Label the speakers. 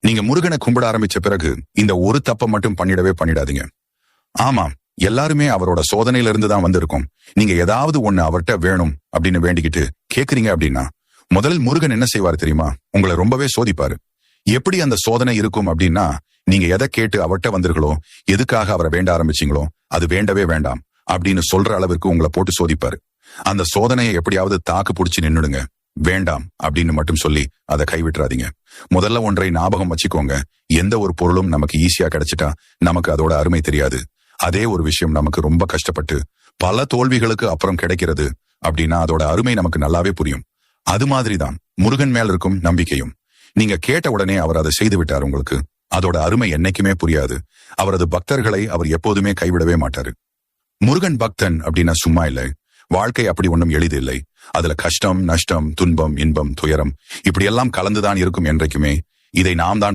Speaker 1: நீங்க முருகனை கும்பிட ஆரம்பிச்ச பிறகு இந்த ஒரு தப்பை மட்டும் பண்ணிடாதீங்க. ஆமாம், எல்லாருமே அவரோட சோதனையில இருந்து தான் வந்திருக்கோம். நீங்க ஏதாவது ஒண்ணு அவர்கிட்ட வேணும் அப்படின்னு வேண்டிக்கிட்டு கேக்குறீங்க அப்படின்னா முதலில் முருகன் என்ன செய்வார் தெரியுமா? உங்களை ரொம்பவே சோதிப்பாரு. எப்படி அந்த சோதனை இருக்கும் அப்படின்னா, நீங்க எதை கேட்டு அவர்கிட்ட வந்தீர்களோ, எதுக்காக அவரை வேண்ட ஆரம்பிச்சீங்களோ அது வேண்டவே வேண்டாம் அப்படின்னு சொல்ற அளவிற்கு உங்களை போட்டு சோதிப்பாரு. அந்த சோதனையை எப்படியாவது தாக்கு பிடிச்சு நின்னுடுங்க. வேண்டாம் அப்படின்னு மட்டும் சொல்லி அதை கைவிட்டுறாதீங்க. முதல்ல ஒன்றை ஞாபகம் வச்சுக்கோங்க, எந்த ஒரு பொருளும் நமக்கு ஈஸியா கிடைச்சிட்டா நமக்கு அதோட அருமை தெரியாது. அதே ஒரு விஷயம் நமக்கு ரொம்ப கஷ்டப்பட்டு பல தோல்விகளுக்கு அப்புறம் கிடைக்கிறது அப்படின்னா அதோட அருமை நமக்கு நல்லாவே புரியும். அது மாதிரிதான் முருகன் மேல் இருக்கும் நம்பிக்கையும். நீங்க கேட்ட உடனே அவர் அதை செய்து விட்டார் உங்களுக்கு. அதோட அருமை என்னைக்குமே புரியாது. அவரது பக்தர்களை அவர் எப்போதுமே கைவிடவே மாட்டாரு. முருகன் பக்தன் அப்படின்னா சும்மா இல்லை. வாழ்க்கை அப்படி ஒன்றும் எளிது இல்லை. அதுல கஷ்டம், நஷ்டம், துன்பம், இன்பம், துயரம் இப்படியெல்லாம் கலந்துதான் இருக்கும் என்றைக்குமே. இதை நாம் தான்